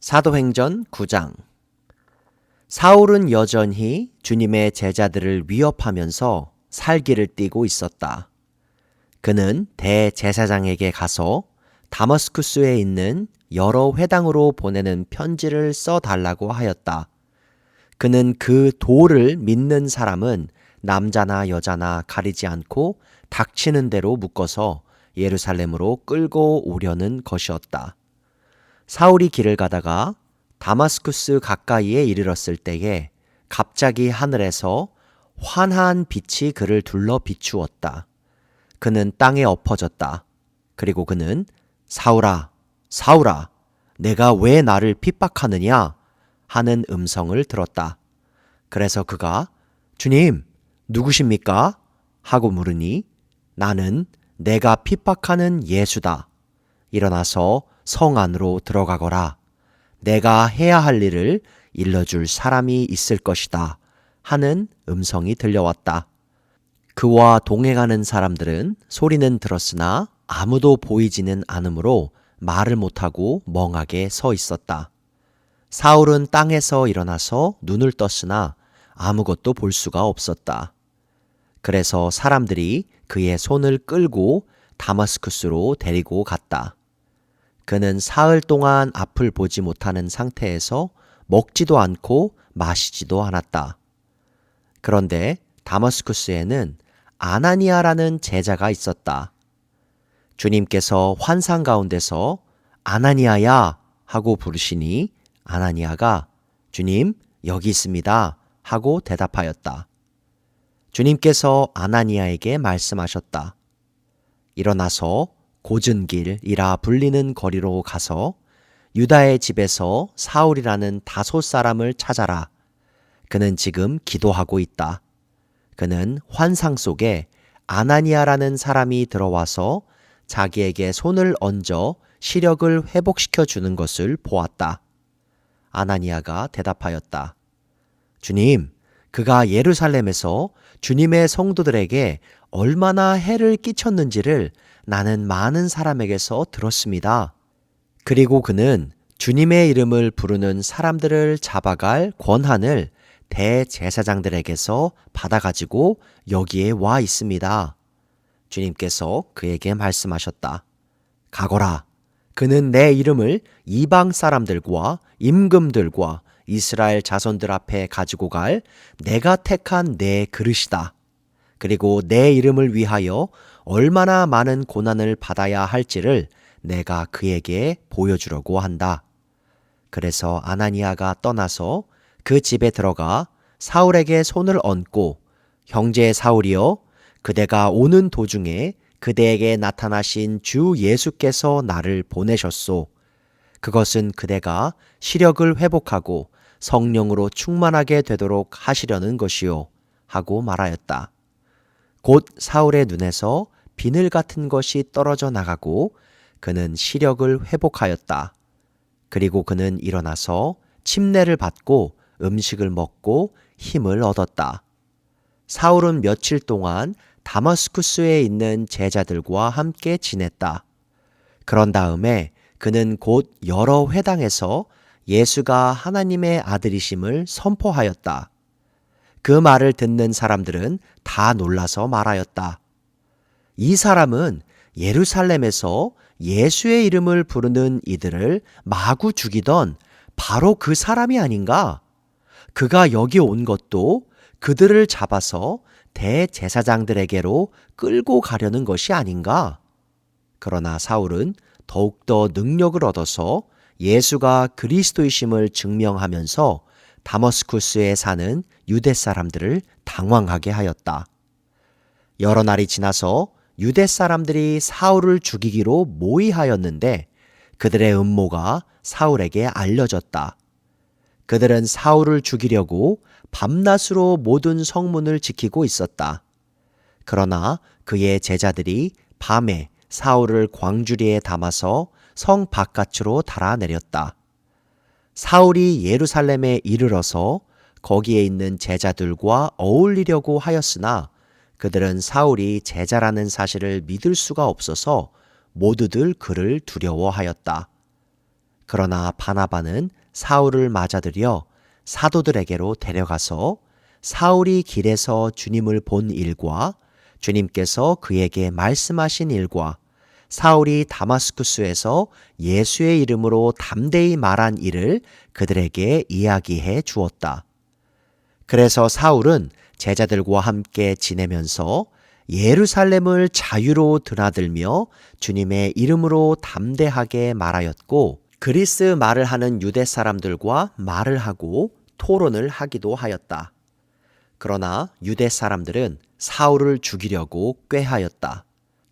사도행전 9장. 사울은 여전히 주님의 제자들을 위협하면서 살기를 띠고 있었다. 그는 대제사장에게 가서 다마스쿠스에 있는 여러 회당으로 보내는 편지를 써달라고 하였다. 그는 그 도를 믿는 사람은 남자나 여자나 가리지 않고 닥치는 대로 묶어서 예루살렘으로 끌고 오려는 것이었다. 사울이 길을 가다가 다마스쿠스 가까이에 이르렀을 때에 갑자기 하늘에서 환한 빛이 그를 둘러 비추었다. 그는 땅에 엎어졌다. 그리고 그는 사울아, 사울아, 내가 왜 나를 핍박하느냐? 하는 음성을 들었다. 그래서 그가 주님, 누구십니까? 하고 물으니 나는 내가 핍박하는 예수다. 일어나서 성 안으로 들어가거라. 내가 해야 할 일을 일러줄 사람이 있을 것이다. 하는 음성이 들려왔다. 그와 동행하는 사람들은 소리는 들었으나 아무도 보이지는 않으므로 말을 못하고 멍하게 서 있었다. 사울은 땅에서 일어나서 눈을 떴으나 아무것도 볼 수가 없었다. 그래서 사람들이 그의 손을 끌고 다마스쿠스로 데리고 갔다. 그는 사흘 동안 앞을 보지 못하는 상태에서 먹지도 않고 마시지도 않았다. 그런데 다마스쿠스에는 아나니아라는 제자가 있었다. 주님께서 환상 가운데서 아나니아야 하고 부르시니 아나니아가 주님 여기 있습니다 하고 대답하였다. 주님께서 아나니아에게 말씀하셨다. 일어나서 고전 길이라 불리는 거리로 가서 유다의 집에서 사울이라는 다섯 사람을 찾아라. 그는 지금 기도하고 있다. 그는 환상 속에 아나니아라는 사람이 들어와서 자기에게 손을 얹어 시력을 회복시켜 주는 것을 보았다. 아나니아가 대답하였다. 주님, 그가 예루살렘에서 주님의 성도들에게 얼마나 해를 끼쳤는지를 나는 많은 사람에게서 들었습니다. 그리고 그는 주님의 이름을 부르는 사람들을 잡아갈 권한을 대제사장들에게서 받아가지고 여기에 와 있습니다. 주님께서 그에게 말씀하셨다. 가거라. 그는 내 이름을 이방 사람들과 임금들과 이스라엘 자손들 앞에 가지고 갈 내가 택한 내 그릇이다. 그리고 내 이름을 위하여 얼마나 많은 고난을 받아야 할지를 내가 그에게 보여주려고 한다. 그래서 아나니아가 떠나서 그 집에 들어가 사울에게 손을 얹고 형제 사울이여 그대가 오는 도중에 그대에게 나타나신 주 예수께서 나를 보내셨소. 그것은 그대가 시력을 회복하고 성령으로 충만하게 되도록 하시려는 것이요. 하고 말하였다. 곧 사울의 눈에서 비늘 같은 것이 떨어져 나가고 그는 시력을 회복하였다. 그리고 그는 일어나서 침례를 받고 음식을 먹고 힘을 얻었다. 사울은 며칠 동안 다마스쿠스에 있는 제자들과 함께 지냈다. 그런 다음에 그는 곧 여러 회당에서 예수가 하나님의 아들이심을 선포하였다. 그 말을 듣는 사람들은 다 놀라서 말하였다. 이 사람은 예루살렘에서 예수의 이름을 부르는 이들을 마구 죽이던 바로 그 사람이 아닌가? 그가 여기 온 것도 그들을 잡아서 대제사장들에게로 끌고 가려는 것이 아닌가? 그러나 사울은 더욱더 능력을 얻어서 예수가 그리스도이심을 증명하면서 다마스쿠스에 사는 유대 사람들을 당황하게 하였다. 여러 날이 지나서 유대 사람들이 사울을 죽이기로 모의하였는데 그들의 음모가 사울에게 알려졌다. 그들은 사울을 죽이려고 밤낮으로 모든 성문을 지키고 있었다. 그러나 그의 제자들이 밤에 사울을 광주리에 담아서 성 바깥으로 달아내렸다. 사울이 예루살렘에 이르러서 거기에 있는 제자들과 어울리려고 하였으나 그들은 사울이 제자라는 사실을 믿을 수가 없어서 모두들 그를 두려워하였다. 그러나 바나바는 사울을 맞아들여 사도들에게로 데려가서 사울이 길에서 주님을 본 일과 주님께서 그에게 말씀하신 일과 사울이 다마스쿠스에서 예수의 이름으로 담대히 말한 일을 그들에게 이야기해 주었다. 그래서 사울은 제자들과 함께 지내면서 예루살렘을 자유로 드나들며 주님의 이름으로 담대하게 말하였고 그리스 말을 하는 유대 사람들과 말을 하고 토론을 하기도 하였다. 그러나 유대 사람들은 사울을 죽이려고 꾀하였다.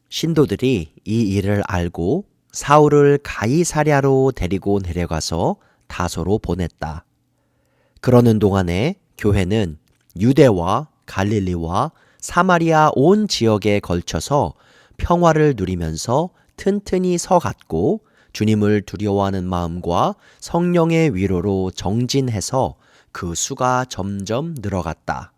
신도들이 이 일을 알고 사울을 가이사랴로 데리고 내려가서 다소로 보냈다. 그러는 동안에 교회는 유대와 갈릴리와 사마리아 온 지역에 걸쳐서 평화를 누리면서 튼튼히 서갔고 주님을 두려워하는 마음과 성령의 위로로 정진해서 그 수가 점점 늘어갔다.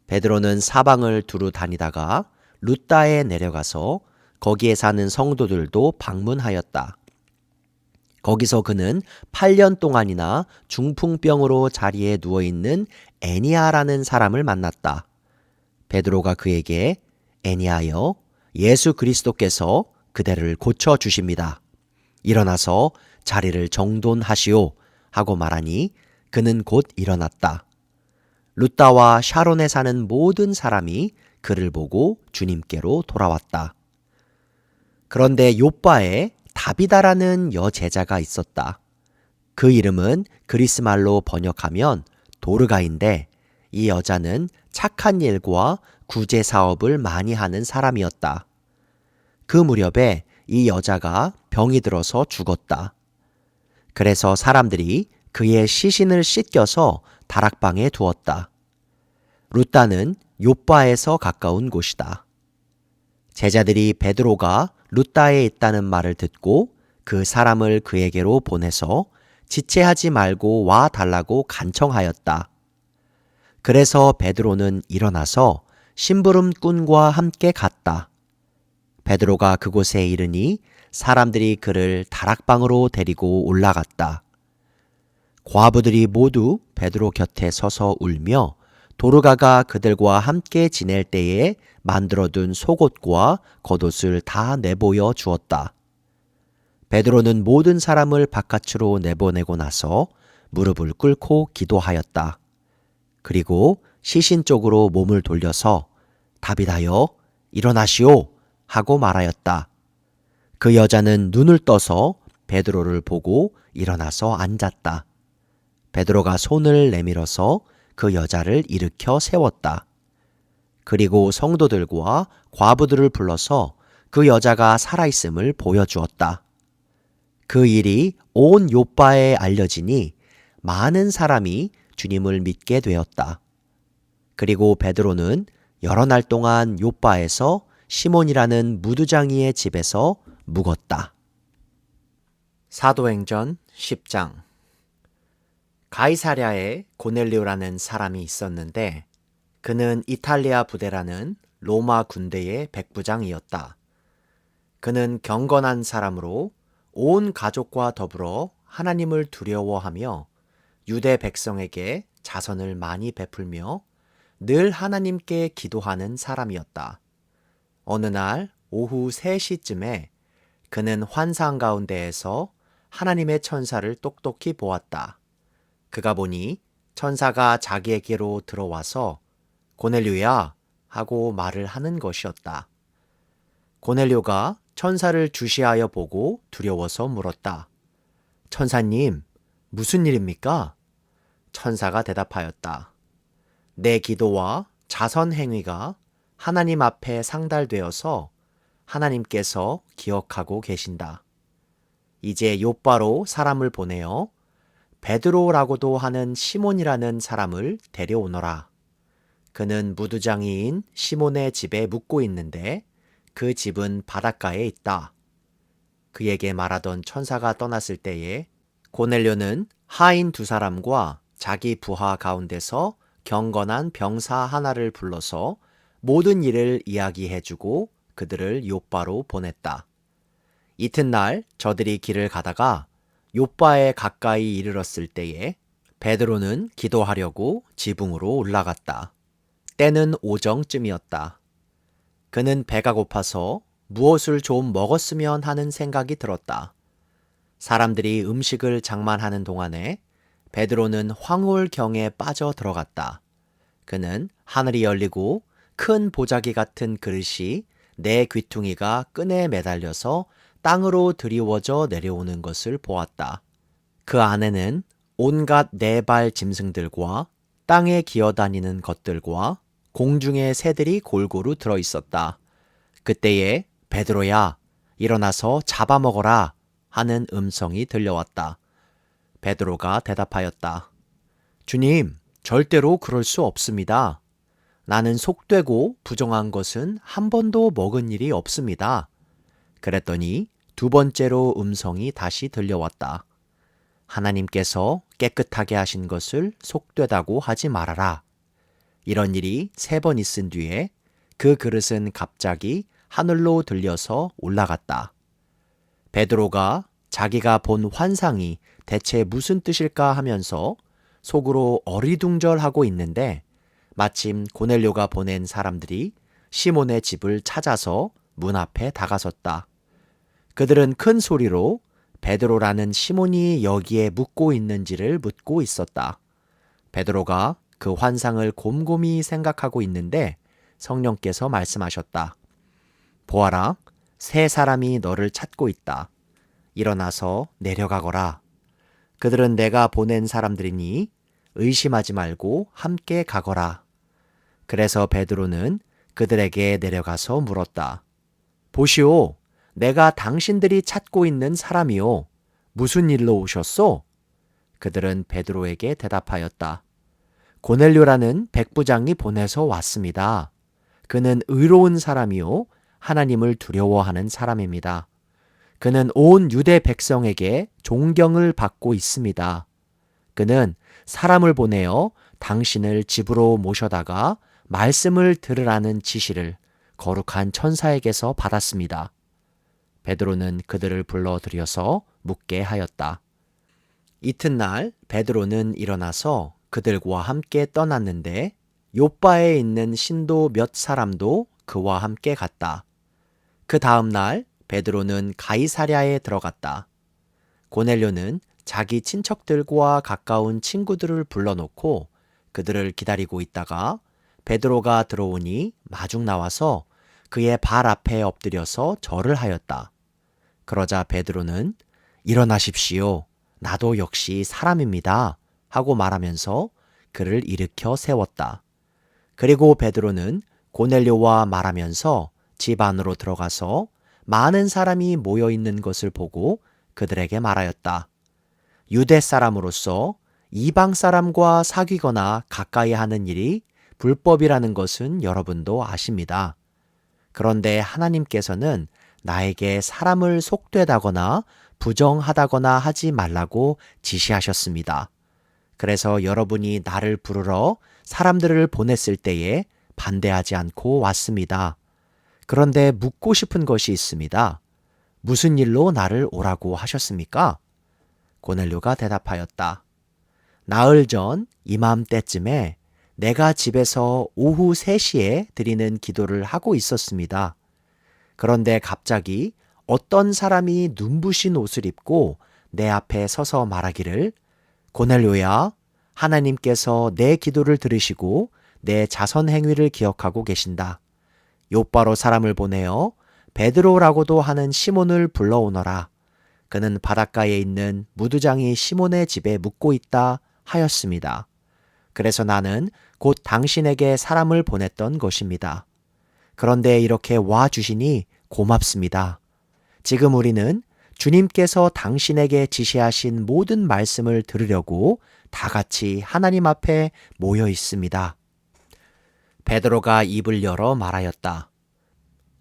베드로는 사방을 두루 다니다가 룻다에 내려가서 거기에 사는 성도들도 방문하였다. 거기서 그는 8년 동안이나 중풍병으로 자리에 누워있는 애니아라는 사람을 만났다. 베드로가 그에게 애니아여 예수 그리스도께서 그대를 고쳐주십니다. 일어나서 자리를 정돈하시오 하고 말하니 그는 곧 일어났다. 룻다와 샤론에 사는 모든 사람이 그를 보고 주님께로 돌아왔다. 그런데 요빠에 다비다라는 여제자가 있었다. 그 이름은 그리스 말로 번역하면 도르가인데 이 여자는 착한 일과 구제 사업을 많이 하는 사람이었다. 그 무렵에 이 여자가 병이 들어서 죽었다. 그래서 사람들이 그의 시신을 씻겨서 다락방에 두었다. 룻다는 요빠에서 가까운 곳이다. 제자들이 베드로가 룻다에 있다는 말을 듣고 그 사람을 그에게로 보내서 지체하지 말고 와 달라고 간청하였다. 그래서 베드로는 일어나서 심부름꾼과 함께 갔다. 베드로가 그곳에 이르니 사람들이 그를 다락방으로 데리고 올라갔다. 과부들이 모두 베드로 곁에 서서 울며 도르가가 그들과 함께 지낼 때에 만들어둔 속옷과 겉옷을 다 내보여 주었다. 베드로는 모든 사람을 바깥으로 내보내고 나서 무릎을 꿇고 기도하였다. 그리고 시신 쪽으로 몸을 돌려서 다비다여 일어나시오 하고 말하였다. 그 여자는 눈을 떠서 베드로를 보고 일어나서 앉았다. 베드로가 손을 내밀어서 그 여자를 일으켜 세웠다. 그리고 성도들과 과부들을 불러서 그 여자가 살아있음을 보여주었다. 그 일이 온 요빠에 알려지니 많은 사람이 주님을 믿게 되었다. 그리고 베드로는 여러 날 동안 요빠에서 시몬이라는 무두장이의 집에서 묵었다. 사도행전 10장. 가이사랴에 고넬료라는 사람이 있었는데 그는 이탈리아 부대라는 로마 군대의 백부장이었다. 그는 경건한 사람으로 온 가족과 더불어 하나님을 두려워하며 유대 백성에게 자선을 많이 베풀며 늘 하나님께 기도하는 사람이었다. 어느 날 오후 3시쯤에 그는 환상 가운데에서 하나님의 천사를 똑똑히 보았다. 그가 보니 천사가 자기에게로 들어와서 고넬료야 하고 말을 하는 것이었다. 고넬료가 천사를 주시하여 보고 두려워서 물었다. 천사님, 무슨 일입니까? 천사가 대답하였다. 내 기도와 자선 행위가 하나님 앞에 상달되어서 하나님께서 기억하고 계신다. 이제 요빠로 사람을 보내어 베드로라고도 하는 시몬이라는 사람을 데려오너라. 그는 무두장이인 시몬의 집에 묵고 있는데 그 집은 바닷가에 있다. 그에게 말하던 천사가 떠났을 때에 고넬료는 하인 2사람과 자기 부하 가운데서 경건한 병사 하나를 불러서 모든 일을 이야기해주고 그들을 요빠로 보냈다. 이튿날 저들이 길을 가다가 욥바에 가까이 이르렀을 때에 베드로는 기도하려고 지붕으로 올라갔다. 때는 오정쯤이었다. 그는 배가 고파서 무엇을 좀 먹었으면 하는 생각이 들었다. 사람들이 음식을 장만하는 동안에 베드로는 황홀경에 빠져 들어갔다. 그는 하늘이 열리고 큰 보자기 같은 그릇이 내 귀퉁이가 끈에 매달려서 땅으로 드리워져 내려오는 것을 보았다. 그 안에는 온갖 네 발 짐승들과 땅에 기어다니는 것들과 공중의 새들이 골고루 들어 있었다. 그때에 베드로야, 일어나서 잡아먹어라 하는 음성이 들려왔다. 베드로가 대답하였다. 주님, 절대로 그럴 수 없습니다. 나는 속되고 부정한 것은 한 번도 먹은 일이 없습니다. 그랬더니 두 번째로 음성이 다시 들려왔다. 하나님께서 깨끗하게 하신 것을 속되다고 하지 말아라. 이런 일이 3번 있은 뒤에 그 그릇은 갑자기 하늘로 들려서 올라갔다. 베드로가 자기가 본 환상이 대체 무슨 뜻일까 하면서 속으로 어리둥절하고 있는데 마침 고넬료가 보낸 사람들이 시몬의 집을 찾아서 문 앞에 다가섰다. 그들은 큰 소리로 베드로라는 시몬이 여기에 묵고 있는지를 묻고 있었다. 베드로가 그 환상을 곰곰이 생각하고 있는데 성령께서 말씀하셨다. 보아라, 3사람이 너를 찾고 있다. 일어나서 내려가거라. 그들은 내가 보낸 사람들이니 의심하지 말고 함께 가거라. 그래서 베드로는 그들에게 내려가서 물었다. 보시오, 내가 당신들이 찾고 있는 사람이요. 무슨 일로 오셨소? 그들은 베드로에게 대답하였다. 고넬료라는 백부장이 보내서 왔습니다. 그는 의로운 사람이요. 하나님을 두려워하는 사람입니다. 그는 온 유대 백성에게 존경을 받고 있습니다. 그는 사람을 보내어 당신을 집으로 모셔다가 말씀을 들으라는 지시를 거룩한 천사에게서 받았습니다. 베드로는 그들을 불러들여서 묻게 하였다. 이튿날 베드로는 일어나서 그들과 함께 떠났는데 욥바에 있는 신도 몇 사람도 그와 함께 갔다. 그 다음 날 베드로는 가이사랴에 들어갔다. 고넬료는 자기 친척들과 가까운 친구들을 불러놓고 그들을 기다리고 있다가 베드로가 들어오니 마중 나와서 그의 발 앞에 엎드려서 절을 하였다. 그러자 베드로는 일어나십시오. 나도 역시 사람입니다. 하고 말하면서 그를 일으켜 세웠다. 그리고 베드로는 고넬료와 말하면서 집 안으로 들어가서 많은 사람이 모여 있는 것을 보고 그들에게 말하였다. 유대 사람으로서 이방 사람과 사귀거나 가까이 하는 일이 불법이라는 것은 여러분도 아십니다. 그런데 하나님께서는 나에게 사람을 속되다거나 부정하다거나 하지 말라고 지시하셨습니다. 그래서 여러분이 나를 부르러 사람들을 보냈을 때에 반대하지 않고 왔습니다. 그런데 묻고 싶은 것이 있습니다. 무슨 일로 나를 오라고 하셨습니까? 고넬료가 대답하였다. 나흘 전 이맘때쯤에 내가 집에서 오후 3시에 드리는 기도를 하고 있었습니다. 그런데 갑자기 어떤 사람이 눈부신 옷을 입고 내 앞에 서서 말하기를 고넬료야, 하나님께서 내 기도를 들으시고 내 자선 행위를 기억하고 계신다. 욥바로 사람을 보내어 베드로라고도 하는 시몬을 불러오너라. 그는 바닷가에 있는 무두장이 시몬의 집에 묵고 있다 하였습니다. 그래서 나는 곧 당신에게 사람을 보냈던 것입니다. 그런데 이렇게 와 주시니 고맙습니다. 지금 우리는 주님께서 당신에게 지시하신 모든 말씀을 들으려고 다 같이 하나님 앞에 모여 있습니다. 베드로가 입을 열어 말하였다.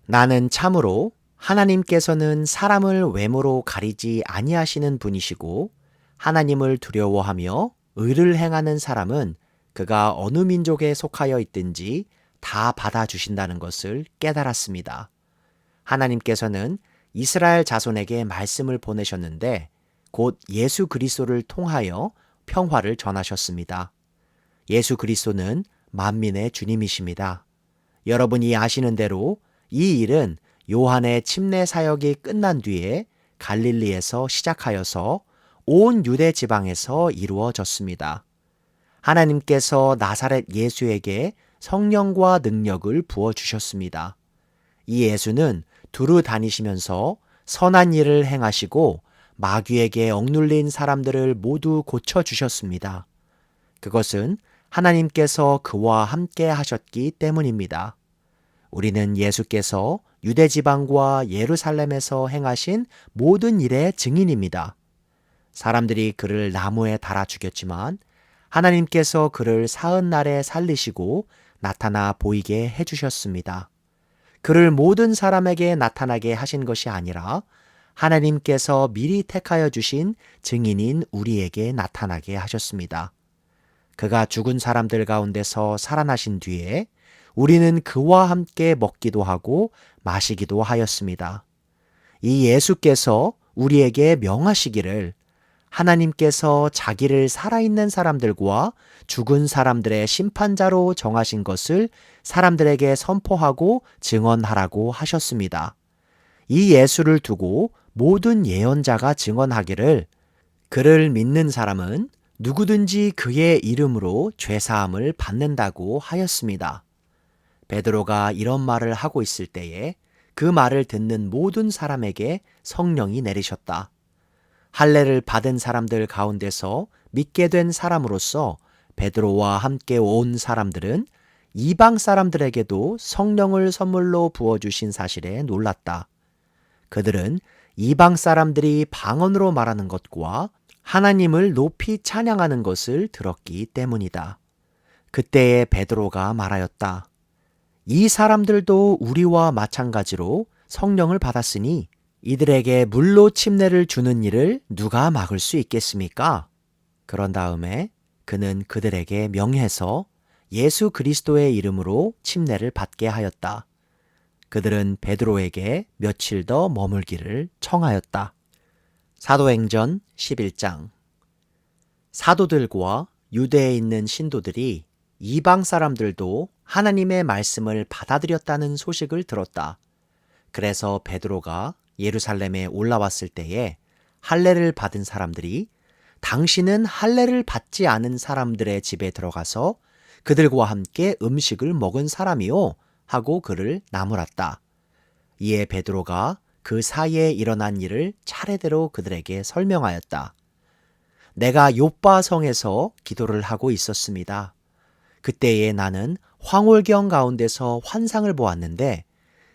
나는 참으로 하나님께서는 사람을 외모로 가리지 아니하시는 분이시고 하나님을 두려워하며 의를 행하는 사람은 그가 어느 민족에 속하여 있든지 다 받아주신다는 것을 깨달았습니다. 하나님께서는 이스라엘 자손에게 말씀을 보내셨는데 곧 예수 그리스도를 통하여 평화를 전하셨습니다. 예수 그리스도는 만민의 주님이십니다. 여러분이 아시는 대로 이 일은 요한의 침례 사역이 끝난 뒤에 갈릴리에서 시작하여서 온 유대 지방에서 이루어졌습니다. 하나님께서 나사렛 예수에게 성령과 능력을 부어주셨습니다. 이 예수는 두루 다니시면서 선한 일을 행하시고 마귀에게 억눌린 사람들을 모두 고쳐주셨습니다. 그것은 하나님께서 그와 함께 하셨기 때문입니다. 우리는 예수께서 유대 지방과 예루살렘에서 행하신 모든 일의 증인입니다. 사람들이 그를 나무에 달아 죽였지만 하나님께서 그를 사흘 날에 살리시고 나타나 보이게 해주셨습니다. 그를 모든 사람에게 나타나게 하신 것이 아니라 하나님께서 미리 택하여 주신 증인인 우리에게 나타나게 하셨습니다. 그가 죽은 사람들 가운데서 살아나신 뒤에 우리는 그와 함께 먹기도 하고 마시기도 하였습니다. 이 예수께서 우리에게 명하시기를 하나님께서 자기를 살아있는 사람들과 죽은 사람들의 심판자로 정하신 것을 사람들에게 선포하고 증언하라고 하셨습니다. 이 예수를 두고 모든 예언자가 증언하기를 그를 믿는 사람은 누구든지 그의 이름으로 죄사함을 받는다고 하였습니다. 베드로가 이런 말을 하고 있을 때에 그 말을 듣는 모든 사람에게 성령이 내리셨다. 할례를 받은 사람들 가운데서 믿게 된 사람으로서 베드로와 함께 온 사람들은 이방 사람들에게도 성령을 선물로 부어주신 사실에 놀랐다. 그들은 이방 사람들이 방언으로 말하는 것과 하나님을 높이 찬양하는 것을 들었기 때문이다. 그때에 베드로가 말하였다. 이 사람들도 우리와 마찬가지로 성령을 받았으니 이들에게 물로 침례를 주는 일을 누가 막을 수 있겠습니까? 그런 다음에 그는 그들에게 명해서 예수 그리스도의 이름으로 침례를 받게 하였다. 그들은 베드로에게 며칠 더 머물기를 청하였다. 사도행전 11장. 사도들과 유대에 있는 신도들이 이방 사람들도 하나님의 말씀을 받아들였다는 소식을 들었다. 그래서 베드로가 예루살렘에 올라왔을 때에 할례를 받은 사람들이 당신은 할례를 받지 않은 사람들의 집에 들어가서 그들과 함께 음식을 먹은 사람이요 하고 그를 나무랐다. 이에 베드로가 그 사이에 일어난 일을 차례대로 그들에게 설명하였다. 내가 요빠 성에서 기도를 하고 있었습니다. 그때에 나는 황홀경 가운데서 환상을 보았는데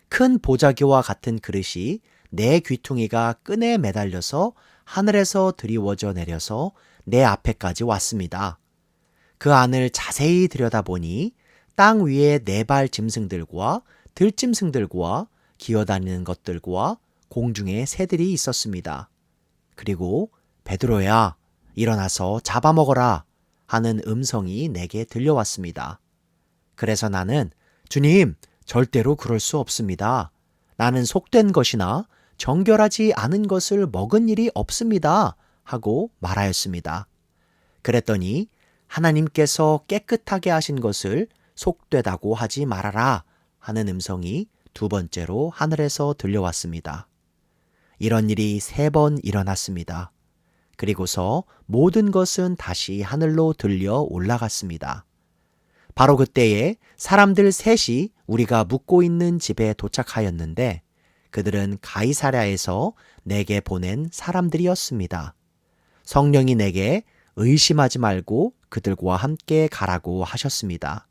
큰 보자기와 같은 그릇이 내 귀퉁이가 끈에 매달려서 하늘에서 드리워져 내려서 내 앞에까지 왔습니다. 그 안을 자세히 들여다보니 땅 위에 4발 짐승들과 들짐승들과 기어다니는 것들과 공중에 새들이 있었습니다. 그리고 베드로야, 일어나서 잡아먹어라 하는 음성이 내게 들려왔습니다. 그래서 나는 주님, 절대로 그럴 수 없습니다. 나는 속된 것이나 정결하지 않은 것을 먹은 일이 없습니다 하고 말하였습니다. 그랬더니 하나님께서 깨끗하게 하신 것을 속되다고 하지 말아라 하는 음성이 2번째로 하늘에서 들려왔습니다. 이런 일이 3번 일어났습니다. 그리고서 모든 것은 다시 하늘로 들려 올라갔습니다. 바로 그때에 사람들 셋이 우리가 묵고 있는 집에 도착하였는데 그들은 가이사랴에서 내게 보낸 사람들이었습니다. 성령이 내게 의심하지 말고 그들과 함께 가라고 하셨습니다.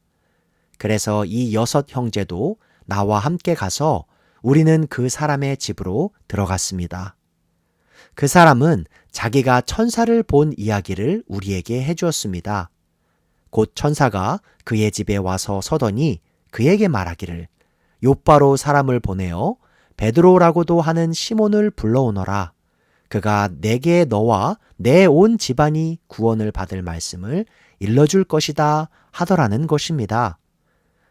그래서 이 6 형제도 나와 함께 가서 우리는 그 사람의 집으로 들어갔습니다. 그 사람은 자기가 천사를 본 이야기를 우리에게 해주었습니다. 곧 천사가 그의 집에 와서 서더니 그에게 말하기를 요빠로 사람을 보내어 베드로라고도 하는 시몬을 불러오너라. 그가 내게 너와 내 온 집안이 구원을 받을 말씀을 일러줄 것이다 하더라는 것입니다.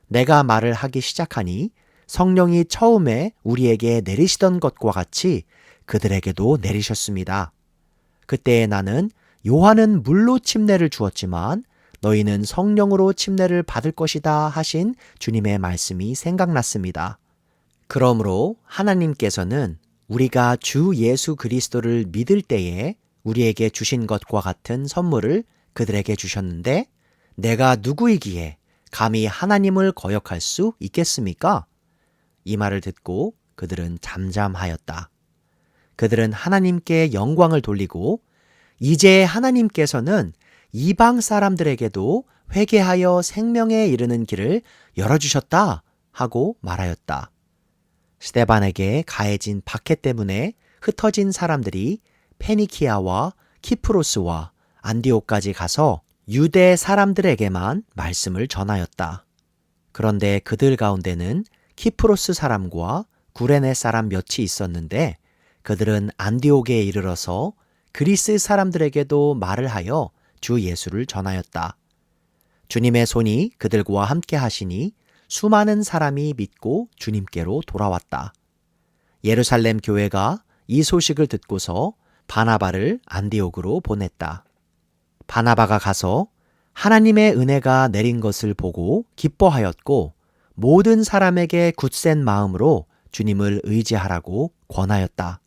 내가 말을 하기 시작하니 성령이 처음에 우리에게 내리시던 것과 같이 그들에게도 내리셨습니다. 그때 나는 요한은 물로 침례를 주었지만 너희는 성령으로 침례를 받을 것이다 하신 주님의 말씀이 생각났습니다. 그러므로 하나님께서는 우리가 주 예수 그리스도를 믿을 때에 우리에게 주신 것과 같은 선물을 그들에게 주셨는데 내가 누구이기에 감히 하나님을 거역할 수 있겠습니까? 이 말을 듣고 그들은 잠잠하였다. 그들은 하나님께 영광을 돌리고 이제 하나님께서는 이방 사람들에게도 회개하여 생명에 이르는 길을 열어주셨다 하고 말하였다. 스데반에게 가해진 박해 때문에 흩어진 사람들이 페니키아와 키프로스와 안디옥까지 가서 유대 사람들에게만 말씀을 전하였다. 그런데 그들 가운데는 키프로스 사람과 구레네 사람 몇이 있었는데 그들은 안디옥에 이르러서 그리스 사람들에게도 말을 하여 주 예수를 전하였다. 주님의 손이 그들과 함께 하시니 수많은 사람이 믿고 주님께로 돌아왔다. 예루살렘 교회가 이 소식을 듣고서 바나바를 안디옥으로 보냈다. 바나바가 가서 하나님의 은혜가 내린 것을 보고 기뻐하였고 모든 사람에게 굳센 마음으로 주님을 의지하라고 권하였다.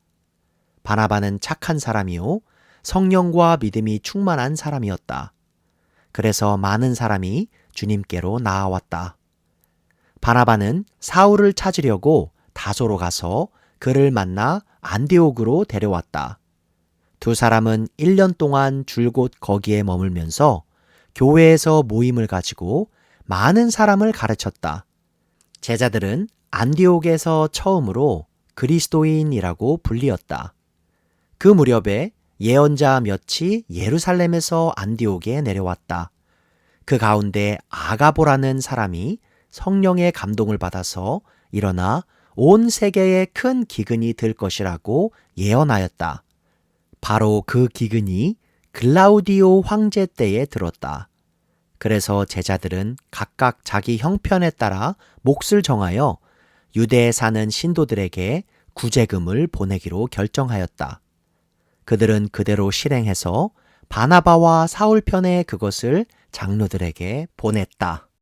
바나바는 착한 사람이요 성령과 믿음이 충만한 사람이었다. 그래서 많은 사람이 주님께로 나아왔다. 바나바는 사울을 찾으려고 다소로 가서 그를 만나 안디옥으로 데려왔다. 두 사람은 1년 동안 줄곧 거기에 머물면서 교회에서 모임을 가지고 많은 사람을 가르쳤다. 제자들은 안디옥에서 처음으로 그리스도인이라고 불리었다. 그 무렵에 예언자 몇이 예루살렘에서 안디옥에 내려왔다. 그 가운데 아가보라는 사람이 성령의 감동을 받아서 일어나 온 세계에 큰 기근이 들 것이라고 예언하였다. 바로 그 기근이 글라우디오 황제 때에 들었다. 그래서 제자들은 각각 자기 형편에 따라 몫을 정하여 유대에 사는 신도들에게 구제금을 보내기로 결정하였다. 그들은 그대로 실행해서 바나바와 사울 편에 그것을 장로들에게 보냈다.